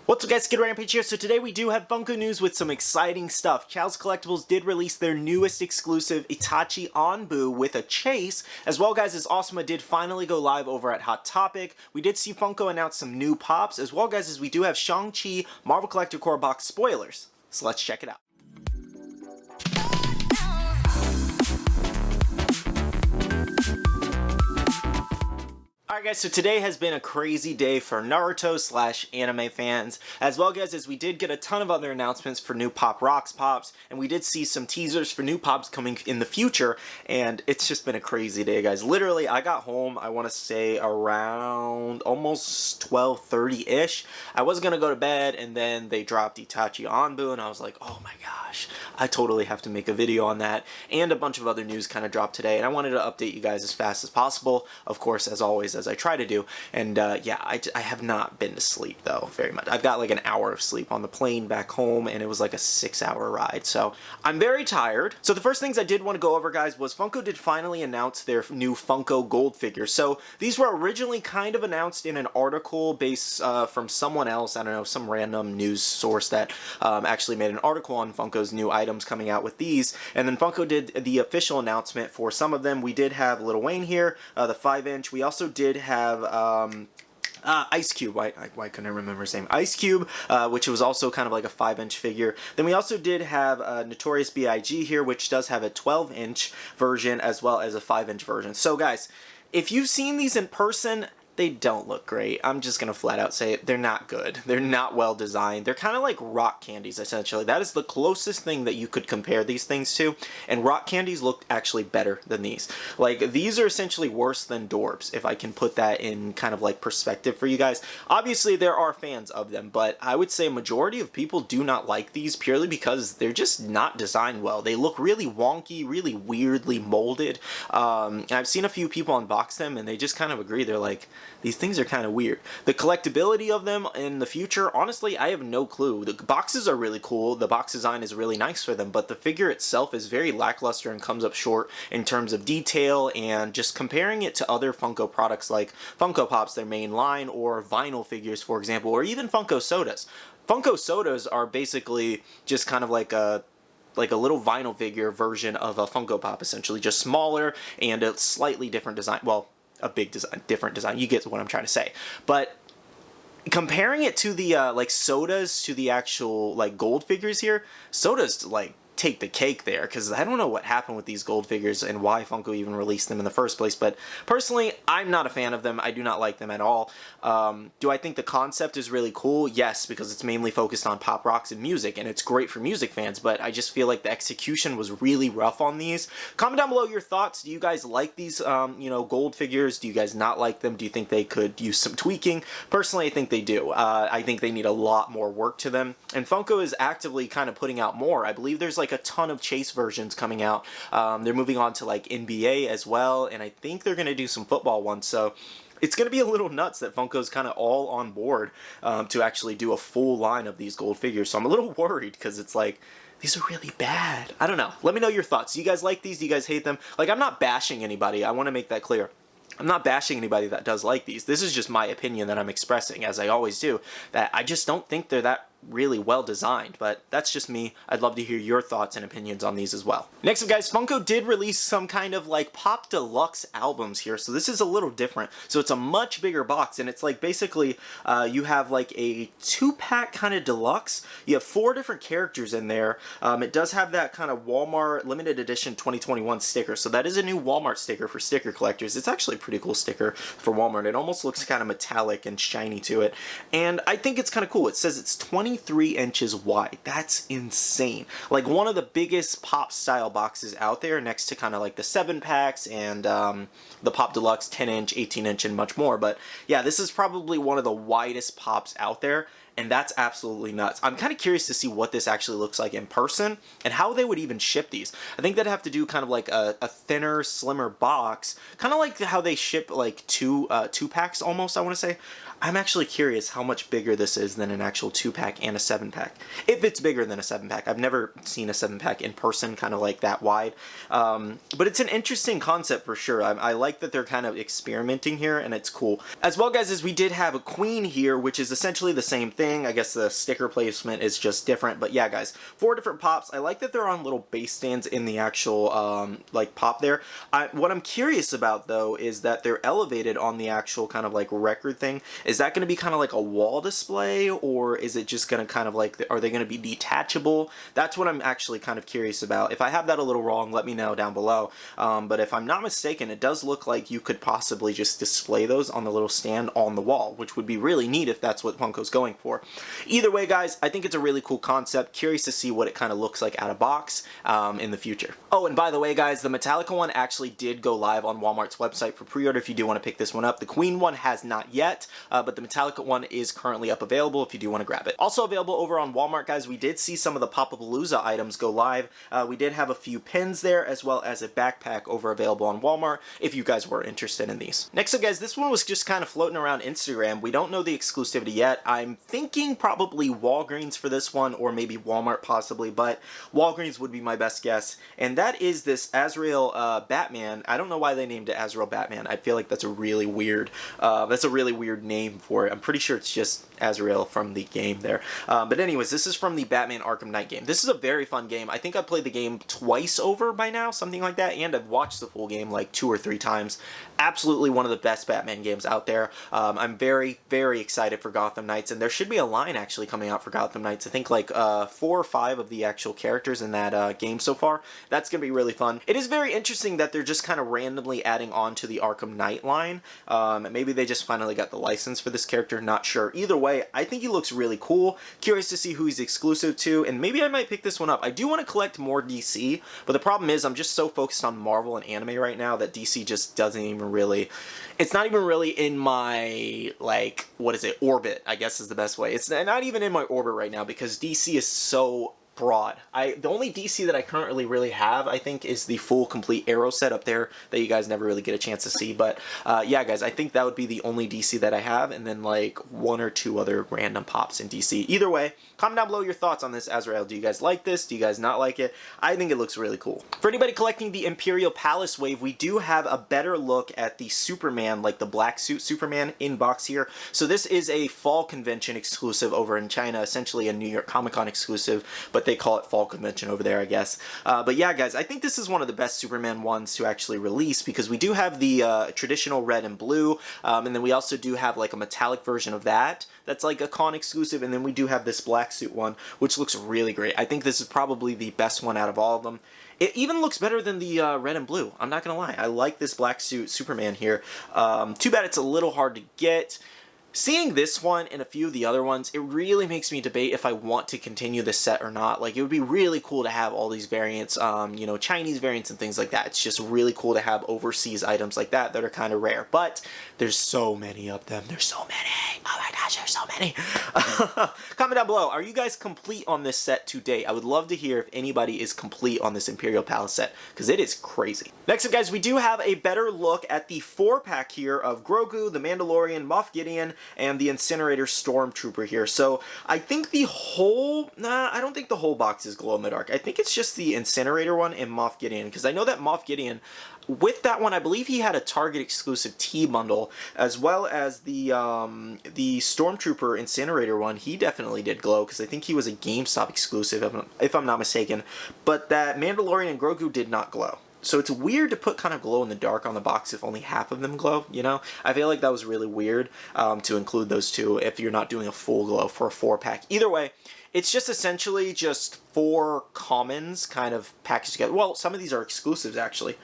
What's up guys, Skittlerampage here. So today we do have Funko news with some exciting stuff. Chow's Collectibles did release their newest exclusive Itachi Anbu with a chase, as well guys as Asuma did finally go live over at Hot Topic. We did see Funko announce some new pops, as well guys as we do have Shang-Chi Marvel Collector Core box spoilers. So let's check it out. Alright guys, so today has been a crazy day for Naruto / anime fans, as well guys as we did get a ton of other announcements for new Pop Rocks pops, and we did see some teasers for new pops coming in the future, and it's just been a crazy day guys. Literally, I got home, I want to say around almost 12:30-ish. I was going to go to bed, and then they dropped Itachi Anbu, and I was like, oh my gosh, I totally have to make a video on that, and a bunch of other news kind of dropped today, and I wanted to update you guys as fast as possible, of course, as always, as I try to do. And yeah, I have not been to sleep though very much. I've got like an hour of sleep on the plane back home, and it was like a 6-hour ride, so I'm very tired. So the first things I did want to go over guys was Funko did finally announce their new Funko gold figures. So these were originally kind of announced in an article based from someone else, I don't know, some random news source that actually made an article on Funko's new items coming out with these, and then Funko did the official announcement for some of them. We did have Lil Wayne here, the 5-inch. We also did have Ice Cube. Why couldn't I remember his name? Ice Cube, which was also kind of like a 5-inch figure. Then we also did have Notorious B.I.G. here, which does have a 12-inch version as well as a 5-inch version. So guys, if you've seen these in person, they don't look great. I'm just gonna flat out say it. They're not good. They're not well designed. They're kind of like rock candies, essentially. That is the closest thing that you could compare these things to, and rock candies look actually better than these. Like, these are essentially worse than Dorbs, if I can put that in kind of like perspective for you guys. Obviously, there are fans of them, but I would say a majority of people do not like these purely because they're just not designed well. They look really wonky, really weirdly molded. I've seen a few people unbox them, and they just kind of agree. They're like, these things are kind of weird. The collectability of them in the future, honestly, I have no clue. The boxes are really cool. The box design is really nice for them, but the figure itself is very lackluster and comes up short in terms of detail, and just comparing it to other Funko products like Funko Pops, their main line, or vinyl figures, for example, or even Funko Sodas. Funko Sodas are basically just kind of like a little vinyl figure version of a Funko Pop, essentially, just smaller and a slightly different design. Well, a big design, different design. You get what I'm trying to say. But comparing it to the like sodas to the actual like gold figures here, sodas like take the cake there, because I don't know what happened with these gold figures and why Funko even released them in the first place, but personally, I'm not a fan of them. I do not like them at all. Do I think the concept is really cool? Yes, because it's mainly focused on pop rocks and music, and it's great for music fans, but I just feel like the execution was really rough on these. Comment down below your thoughts. Do you guys like these, you know, gold figures? Do you guys not like them? Do you think they could use some tweaking? Personally, I think they do. I think they need a lot more work to them, and Funko is actively kind of putting out more. I believe there's like a ton of chase versions coming out. They're moving on to like NBA as well, and I think they're going to do some football ones, so it's going to be a little nuts that Funko's kind of all on board to actually do a full line of these gold figures. So I'm a little worried, because it's like, these are really bad. I don't know. Let me know your thoughts. Do you guys like these? Do you guys hate them? Like, I'm not bashing anybody. I want to make that clear. I'm not bashing anybody that does like these. This is just my opinion that I'm expressing, as I always do, that I just don't think they're that really well designed, but that's just me. I'd love to hear your thoughts and opinions on these as well. Next up guys, Funko did release some kind of like Pop Deluxe albums here, so this is a little different. So it's a much bigger box, and it's like basically you have like a 2-pack kind of deluxe. You have 4 different characters in there. It does have that kind of Walmart limited edition 2021 sticker, so that is a new Walmart sticker for sticker collectors. It's actually a pretty cool sticker for Walmart. It almost looks kind of metallic and shiny to it, and I think it's kind of cool. It says it's 23 inches wide. That's insane. Like one of the biggest pop style boxes out there, next to kind of like the 7-packs and the Pop Deluxe 10-inch, 18-inch, and much more. But yeah, this is probably one of the widest pops out there, and that's absolutely nuts. I'm kind of curious to see what this actually looks like in person and how they would even ship these. I think they'd have to do kind of like a thinner, slimmer box, kind of like how they ship like two packs almost, I want to say. I'm actually curious how much bigger this is than an actual 2-pack and a 7-pack. If it's bigger than a 7-pack. I've never seen a 7-pack in person kind of like that wide. But it's an interesting concept for sure. I like that they're kind of experimenting here, and it's cool. As well, guys, as we did have a Queen here, which is essentially the same thing. I guess the sticker placement is just different. But yeah, guys, 4 different pops. I like that they're on little base stands in the actual like pop there. What I'm curious about though is that they're elevated on the actual kind of like record thing. Is that going to be kind of like a wall display, or is it just going to kind of like, are they going to be detachable? That's what I'm actually kind of curious about. If I have that a little wrong, let me know down below. But if I'm not mistaken, it does look like you could possibly just display those on the little stand on the wall, which would be really neat if that's what Funko's going for. Either way, guys, I think it's a really cool concept. Curious to see what it kind of looks like out of box in the future. Oh, and by the way, guys, the Metallica one actually did go live on Walmart's website for pre-order if you do want to pick this one up. The Queen one has not yet, but the Metallica one is currently up available if you do want to grab it. Also available over on Walmart, guys, we did see some of the Pop-A-Palooza items go live. We did have a few pins there, as well as a backpack over available on Walmart if you guys were interested in these. Next up, guys, this one was just kind of floating around Instagram. We don't know the exclusivity yet. I'm thinking probably Walgreens for this one, or maybe Walmart possibly, but Walgreens would be my best guess. And that is this Azrael Batman. I don't know why they named it Azrael Batman. I feel like that's a really weird name for it. I'm pretty sure it's just Azrael from the game there. But anyways, this is from the Batman Arkham Knight game. This is a very fun game. I think I've played the game twice over by now, something like that, and I've watched the full game like 2 or 3 times. Absolutely one of the best Batman games out there. I'm very, very excited for Gotham Knights, and there should be a line actually coming out for Gotham Knights. I think like 4 or 5 of the actual characters in that game so far. That's going to be really fun. It is very interesting that they're just kind of randomly adding on to the Arkham Knight line. Maybe they just finally got the license for this character, not sure. Either way, I think he looks really cool. Curious to see who he's exclusive to, and maybe I might pick this one up. I do want to collect more DC, but the problem is I'm just so focused on Marvel and anime right now that DC just doesn't even really, it's not even really in my, like, what is it, orbit, I guess is the best way. It's not even in my orbit right now because DC is so broad. The only DC that I currently really have, I think, is the full complete Arrow set up there that you guys never really get a chance to see. But yeah, guys, I think that would be the only DC that I have, and then like 1 or 2 other random pops in DC. Either way, comment down below your thoughts on this Azrael. Do you guys like this? Do you guys not like it? I think it looks really cool. For anybody collecting the Imperial Palace wave, we do have a better look at the Superman, like the black suit Superman in box here. So this is a fall convention exclusive over in China, essentially a New York Comic Con exclusive, but they call it fall convention over there, I guess. But yeah, guys, I think this is one of the best Superman ones to actually release because we do have the traditional red and blue, and then we also do have like a metallic version of that that's like a con exclusive, and then we do have this black suit one, which looks really great. I think this is probably the best one out of all of them. It even looks better than the red and blue. I'm not gonna lie. I like this black suit Superman here. Too bad it's a little hard to get. Seeing this one and a few of the other ones, it really makes me debate if I want to continue this set or not. Like, it would be really cool to have all these variants, you know, Chinese variants and things like that. It's just really cool to have overseas items like that that are kind of rare. But there's so many of them. There's so many. Oh my gosh, there's so many. Comment down below. Are you guys complete on this set to date? I would love to hear if anybody is complete on this Imperial Palace set, because it is crazy. Next up, guys, we do have a better look at the 4-pack here of Grogu, the Mandalorian, Moff Gideon, and the Incinerator Stormtrooper here. So I think the whole, I don't think the whole box is glow in the dark. I think it's just the Incinerator one and Moff Gideon, because I know that Moff Gideon, with that one, I believe he had a Target exclusive T bundle, as well as the Stormtrooper Incinerator one. He definitely did glow, because I think he was a GameStop exclusive, if I'm not mistaken. But that Mandalorian and Grogu did not glow. So it's weird to put kind of glow in the dark on the box if only half of them glow, you know? I feel like that was really weird to include those two if you're not doing a full glow for a 4-pack. Either way, it's just essentially just 4 commons kind of packaged together. Well, some of these are exclusives, actually.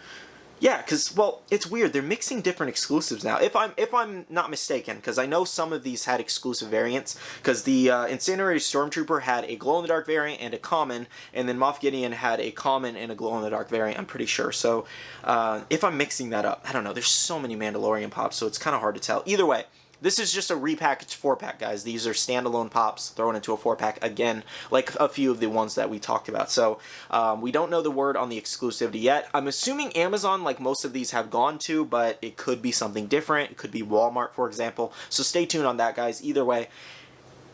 Yeah, because, well, it's weird. They're mixing different exclusives now, if I'm not mistaken, because I know some of these had exclusive variants, because the Incinerator Stormtrooper had a glow-in-the-dark variant and a common, and then Moff Gideon had a common and a glow-in-the-dark variant, I'm pretty sure. So, if I'm mixing that up, I don't know. There's so many Mandalorian pops, so it's kind of hard to tell. Either way, This is just a repackaged 4-pack, guys. These are standalone pops thrown into a 4-pack, again, like a few of the ones that we talked about. So we don't know the word on the exclusivity yet. I'm assuming Amazon, like most of these, have gone to, but it could be something different. It could be Walmart, for example. So stay tuned on that, guys. Either way,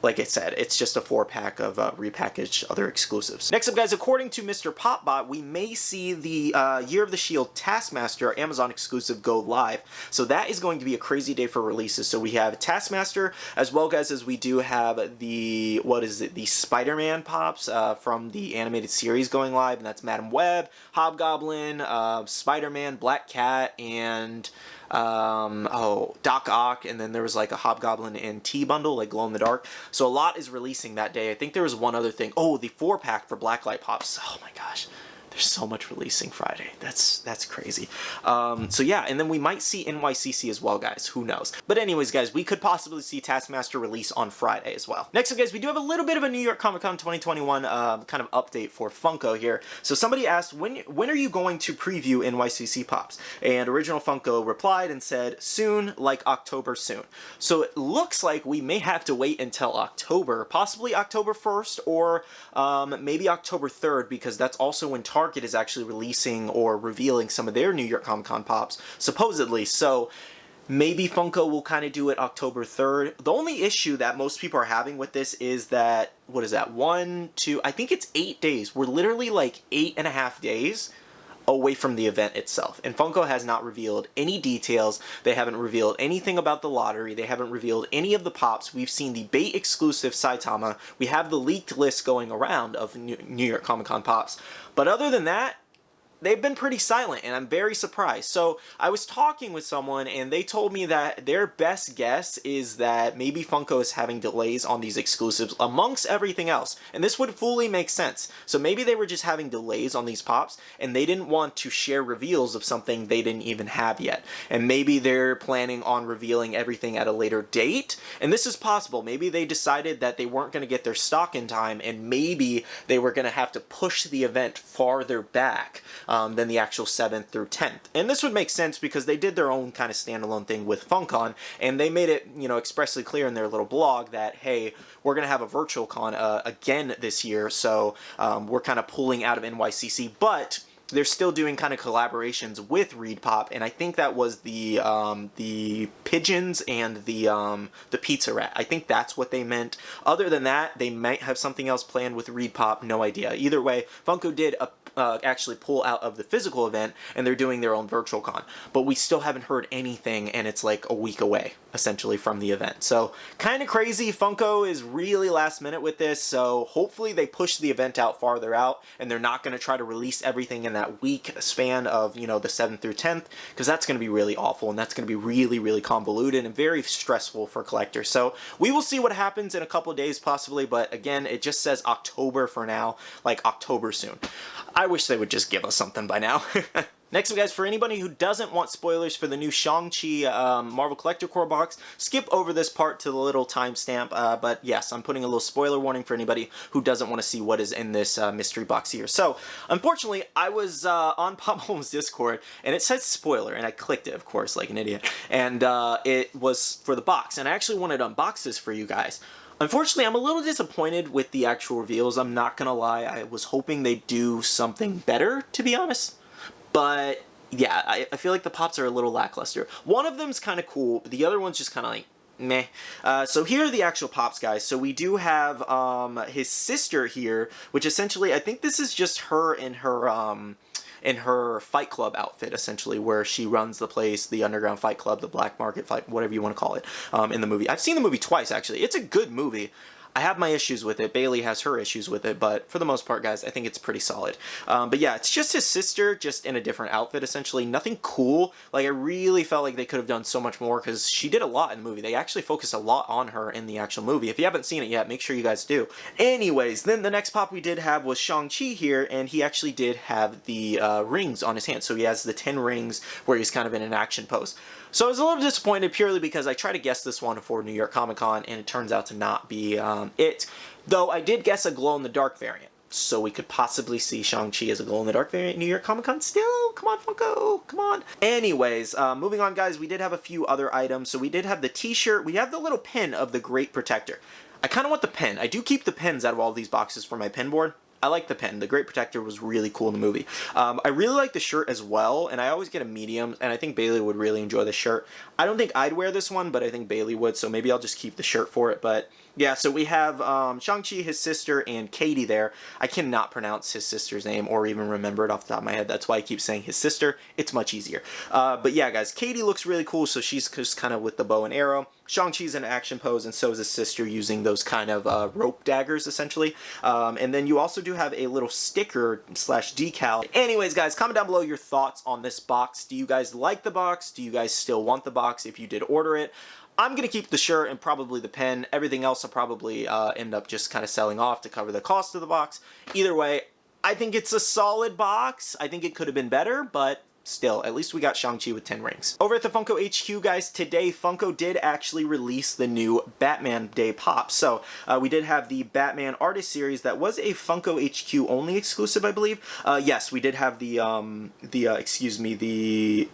like I said, it's just a 4-pack of repackaged other exclusives. Next up, guys, according to Mr. Popbot, we may see the Year of the Shield Taskmaster Amazon exclusive go live. So that is going to be a crazy day for releases. So we have Taskmaster, as well, guys, as we do have the, the Spider-Man pops from the animated series going live, and that's Madam Web, Hobgoblin, Spider-Man, Black Cat, and Doc Ock, and then there was like a Hobgoblin and T bundle, like glow in the dark. So a lot is releasing that day. I think there was one other thing. Oh, the 4-pack for Blacklight Pops. Oh my gosh. There's so much releasing Friday. That's crazy. So yeah, and then we might see NYCC as well, guys. Who knows? But anyways, guys, we could possibly see Taskmaster release on Friday as well. Next up, guys, we do have a little bit of a New York Comic Con 2021 kind of update for Funko here. So somebody asked, when are you going to preview NYCC Pops? And Original Funko replied and said, soon, like October soon. So it looks like we may have to wait until October, possibly October 1st, or maybe October 3rd, because that's also when Target is actually releasing or revealing some of their New York Comic Con pops, supposedly. So maybe Funko will kind of do it October 3rd. The only issue that most people are having with this is that, what is that, 1, 2, I think it's 8 days. We're literally like 8.5 days away from the event itself. And Funko has not revealed any details. They haven't revealed anything about the lottery. They haven't revealed any of the pops. We've seen the bait exclusive Saitama. We have the leaked list going around of New York Comic Con pops. But other than that, they've been pretty silent, and I'm very surprised. So I was talking with someone, and they told me that their best guess is that maybe Funko is having delays on these exclusives amongst everything else. And this would fully make sense. So maybe they were just having delays on these pops, and they didn't want to share reveals of something they didn't even have yet. And maybe they're planning on revealing everything at a later date. And this is possible. Maybe they decided that they weren't going to get their stock in time, and maybe they were going to have to push the event farther back than the actual 7th through 10th. And this would make sense because they did their own kind of standalone thing with FunCon, and they made it, you know, expressly clear in their little blog that, hey, we're going to have a virtual con again this year, so we're kind of pulling out of NYCC, but they're still doing kind of collaborations with ReedPop, and I think that was the pigeons and the pizza rat. I think that's what they meant. Other than that, they might have something else planned with ReedPop. No idea. Either way, Funko did actually pull out of the physical event, and they're doing their own virtual con. But we still haven't heard anything, and it's like a week away, essentially, from the event. So, kind of crazy. Funko is really last minute with this, so hopefully they push the event out farther out, and they're not going to try to release everything in that week span of, you know, the 7th through 10th, because that's going to be really awful, and that's going to be really, really convoluted and very stressful for collectors. So, we will see what happens in a couple of days, possibly, but again, it just says October for now, like October soon. I wish they would just give us something by now. Next up, guys, for anybody who doesn't want spoilers for the new Shang-Chi Marvel Collector Core box, skip over this part to the little timestamp, but yes, I'm putting a little spoiler warning for anybody who doesn't want to see what is in this mystery box here. So, unfortunately, I was on Pop Home's Discord, and it said spoiler, and I clicked it, of course, like an idiot, and it was for the box, and I actually wanted to unbox this for you guys. Unfortunately, I'm a little disappointed with the actual reveals. I'm not gonna lie. I was hoping they'd do something better, to be honest. But yeah, I feel like the pops are a little lackluster. One of them's kind of cool, but the other one's just kind of like meh. So here are the actual pops, guys. So we do have his sister here, which essentially, I think this is just her in her Fight Club outfit, essentially, where she runs the place, the underground Fight Club, the black market fight, whatever you want to call it, in the movie. I've seen the movie twice, actually. It's a good movie. I have my issues with it. Bailey has her issues with it, but for the most part, guys, I think it's pretty solid. But yeah, it's just his sister, just in a different outfit, essentially. Nothing cool. Like, I really felt like they could have done so much more, because she did a lot in the movie. They actually focused a lot on her in the actual movie. If you haven't seen it yet, make sure you guys do. Anyways, then the next pop we did have was Shang-Chi here, and he actually did have the rings on his hand. So he has the 10 rings where he's kind of in an action pose. So I was a little disappointed purely because I tried to guess this one for New York Comic Con, and it turns out to not be it. Though I did guess a glow-in-the-dark variant. so we could possibly see Shang-Chi as a glow-in-the-dark variant in New York Comic Con still. Come on, Funko, come on. Anyways, moving on, guys, we did have a few other items. So we did have the t-shirt. We have the little pin of the Great Protector. I kind of want the pin. I do keep the pins out of all these boxes for my pin board. I like the pen. The Great Protector was really cool in the movie. I really like the shirt as well, and I always get a medium, and I think Bailey would really enjoy the shirt. I don't think I'd wear this one, but I think Bailey would, so maybe I'll just keep the shirt for it. But yeah, so we have Shang-Chi, his sister, and Katie there. I cannot pronounce his sister's name or even remember it off the top of my head. That's why I keep saying his sister. It's much easier. But yeah, guys, Katie looks really cool, so she's just kind of with the bow and arrow. Shang-Chi's in an action pose, and so is his sister using those kind of rope daggers, essentially. And then you also do have a little sticker slash decal. Anyways, guys, comment down below your thoughts on this box. Do you guys like the box? Do you guys still want the box if you did order it? I'm going to keep the shirt and probably the pen. Everything else I'll probably end up just kind of selling off to cover the cost of the box. Either way, I think it's a solid box. I think it could have been better, but still, at least we got Shang-Chi with 10 rings. Over at the Funko HQ, guys, today Funko did actually release the new Batman Day Pop. So we did have the Batman Artist Series that was a Funko HQ only exclusive, I believe. Yes, we did have the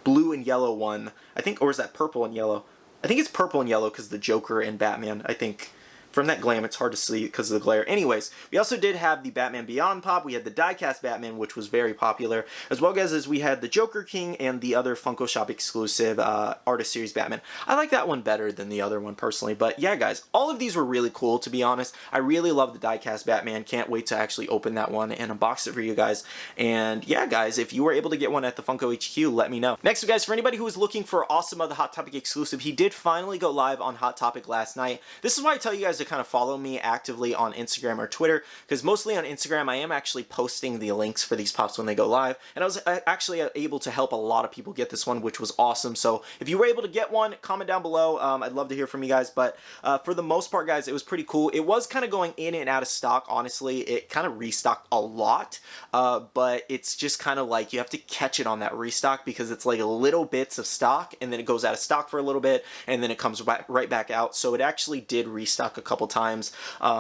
blue and yellow one. I think, or is that purple and yellow? I think it's purple and yellow because the Joker and Batman, I think. From that glam, it's hard to see because of the glare. Anyways, we also did have the Batman Beyond Pop. We had the die-cast Batman, which was very popular, as well as we had the Joker King and the other Funko Shop exclusive Artist Series Batman. I like that one better than the other one, personally. But yeah, guys, all of these were really cool, to be honest. I really love the die-cast Batman. Can't wait to actually open that one and unbox it for you guys. And yeah, guys, if you were able to get one at the Funko HQ, let me know. Next, guys, for anybody who was looking for Asuma, the Hot Topic exclusive, he did finally go live on Hot Topic last night. This is why I tell you guys to kind of follow me actively on Instagram or Twitter, because mostly on Instagram I am actually posting the links for these pops when they go live, and I was actually able to help a lot of people get this one, which was awesome. So if you were able to get one, comment down below. I'd love to hear from you guys. But for the most part, guys, it was pretty cool. It was kind of going in and out of stock, honestly. It kind of restocked a lot, but it's just kind of like you have to catch it on that restock, because it's like little bits of stock and then it goes out of stock for a little bit and then it comes right back out. So it actually did restock a couple times,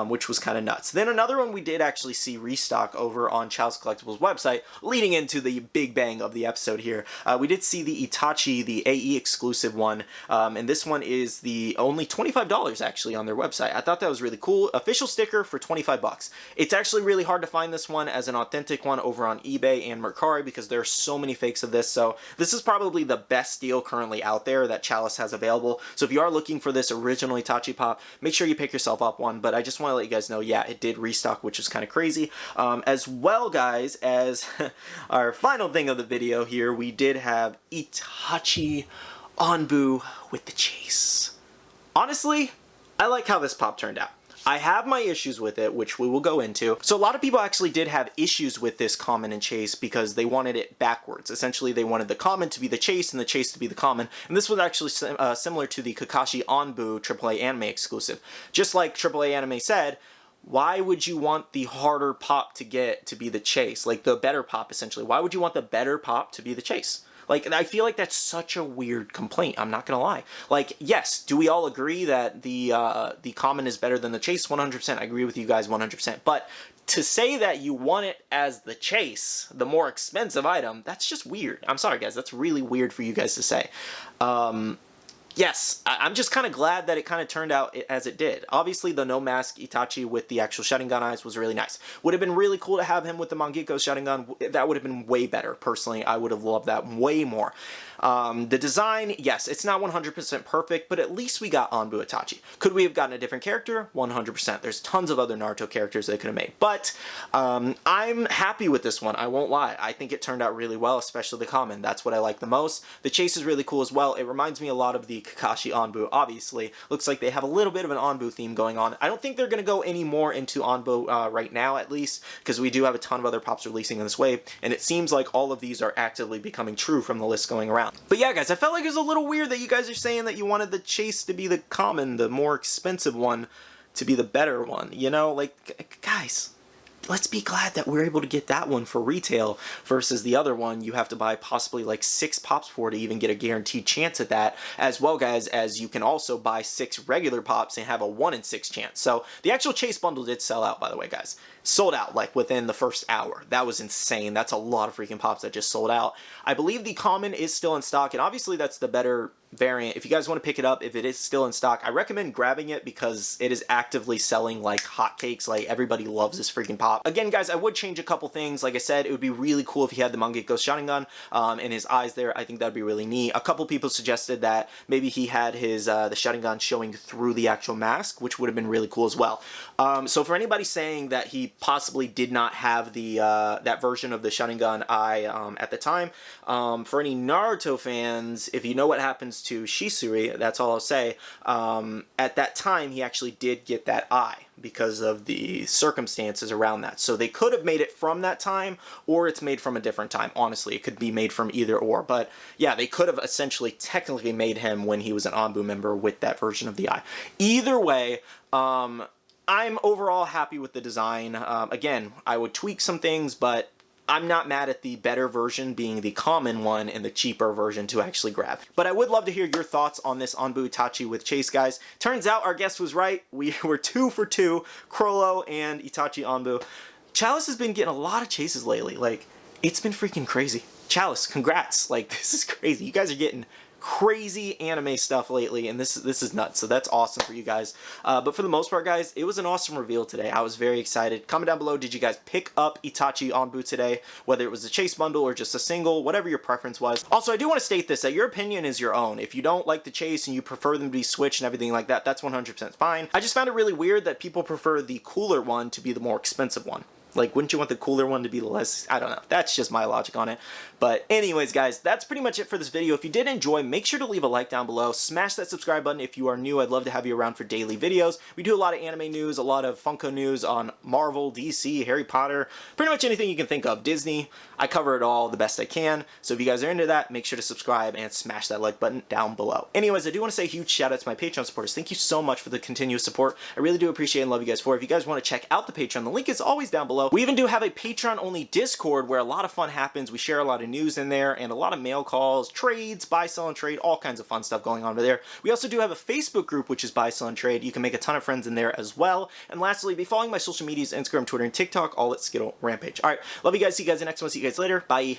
which was kind of nuts. Then another one we did actually see restock over on Child's Collectibles website, leading into the big bang of the episode here. We did see the Itachi, the AE exclusive one, and this one is the only $25 actually on their website. I thought that was really cool. Official sticker for 25 bucks. It's actually really hard to find this one as an authentic one over on eBay and Mercari, because there are so many fakes of this. So this is probably the best deal currently out there that Chalice has available. So if you are looking for this original Itachi Pop, make sure you pick yourself up one. But I just want to let you guys know, yeah, it did restock, which is kind of crazy. As well, guys, as our final thing of the video here, we did have Itachi Anbu with the chase. Honestly, I like how this pop turned out. I have my issues with it, which we will go into. So a lot of people actually did have issues with this common and chase because they wanted it backwards. Essentially, they wanted the common to be the chase and the chase to be the common. And this was actually similar to the Kakashi Anbu AAA anime exclusive. Just like AAA anime said, why would you want the harder pop to get to be the chase? Like the better pop, essentially. Why would you want the better pop to be the chase? Like, I feel like that's such a weird complaint, I'm not gonna lie. Like, yes, do we all agree that the common is better than the chase? 100%, I agree with you guys 100%. But to say that you want it as the chase, the more expensive item, that's just weird. I'm sorry, guys, that's really weird for you guys to say. Yes, I'm just kind of glad that it kind of turned out as it did. Obviously, the no mask Itachi with the actual Sharingan eyes was really nice. Would have been really cool to have him with the Mangekyo Sharingan. That would have been way better. Personally, I would have loved that way more. The design, yes, it's not 100% perfect, but at least we got Anbu Itachi. Could we have gotten a different character? 100%. There's tons of other Naruto characters they could have made. But I'm happy with this one, I won't lie. I think it turned out really well, especially the common. That's what I like the most. The chase is really cool as well. It reminds me a lot of the Kakashi Anbu, obviously. Looks like they have a little bit of an Anbu theme going on. I don't think they're going to go any more into Anbu right now, at least, because we do have a ton of other pops releasing in this wave, and it seems like all of these are actively becoming true from the list going around. But yeah, guys, I felt like it was a little weird that you guys are saying that you wanted the chase to be the common, the more expensive one to be the better one, you know? Like, guys, let's be glad that we're able to get that one for retail versus the other one you have to buy possibly like 6 pops for to even get a guaranteed chance at that, as well guys, as you can also buy 6 regular pops and have a 1 in 6 chance. So the actual chase bundle did sell out, by the way guys. Sold out like within the first hour. That was insane. That's a lot of freaking pops that just sold out. I believe the common is still in stock, and obviously that's the better variant. If you guys want to pick it up, if it is still in stock, I recommend grabbing it because it is actively selling like hotcakes. Like everybody loves this freaking pop. Again guys, I would change a couple things. Like I said, it would be really cool if he had the Mangekyo Sharingan and his eyes there. I think that would be really neat. A couple people suggested that maybe he had his the Sharingan showing through the actual mask, which would have been really cool as well. So for anybody saying that he possibly did not have the that version of the Sharingan eye at the time, for any Naruto fans, if you know what happens to Shisui, that's all I'll say. At that time, he actually did get that eye because of the circumstances around that. So they could have made it from that time, or it's made from a different time. Honestly, it could be made from either or. But yeah, they could have essentially technically made him when he was an Anbu member with that version of the eye. Either way, I'm overall happy with the design. Again, I would tweak some things, but I'm not mad at the better version being the common one and the cheaper version to actually grab. But I would love to hear your thoughts on this Anbu Itachi with Chase, guys. Turns out our guest was right. We were 2 for 2, Crollo and Itachi Anbu. Chalice has been getting a lot of chases lately. Like, it's been freaking crazy. Chalice, congrats. Like, this is crazy. You guys are getting crazy anime stuff lately, and this is nuts. So that's awesome for you guys. But for the most part, guys, it was an awesome reveal today. I was very excited. Comment down below, did you guys pick up Itachi Anbu today? Whether it was a chase bundle or just a single, whatever your preference was. Also, I do want to state this, that your opinion is your own. If you don't like the chase and you prefer them to be switched and everything like that, that's 100% fine. I just found it really weird that people prefer the cooler one to be the more expensive one. Like, wouldn't you want the cooler one to be the less? I don't know. That's just my logic on it. But anyways, guys, that's pretty much it for this video. If you did enjoy, make sure to leave a like down below. Smash that subscribe button if you are new. I'd love to have you around for daily videos. We do a lot of anime news, a lot of Funko news on Marvel, DC, Harry Potter, pretty much anything you can think of. Disney. I cover it all the best I can. So if you guys are into that, make sure to subscribe and smash that like button down below. Anyways, I do want to say a huge shout out to my Patreon supporters. Thank you so much for the continuous support. I really do appreciate and love you guys for it. If you guys want to check out the Patreon, the link is always down below. We even do have a Patreon-only Discord where a lot of fun happens. We share a lot of news in there and a lot of mail calls, trades, buy, sell, and trade, all kinds of fun stuff going on over there. We also do have a Facebook group, which is buy, sell, and trade. You can make a ton of friends in there as well. And lastly, be following my social medias, Instagram, Twitter, and TikTok, all at Skittlerampage. All right, love you guys. See you guys in the next one. See you guys later. Bye.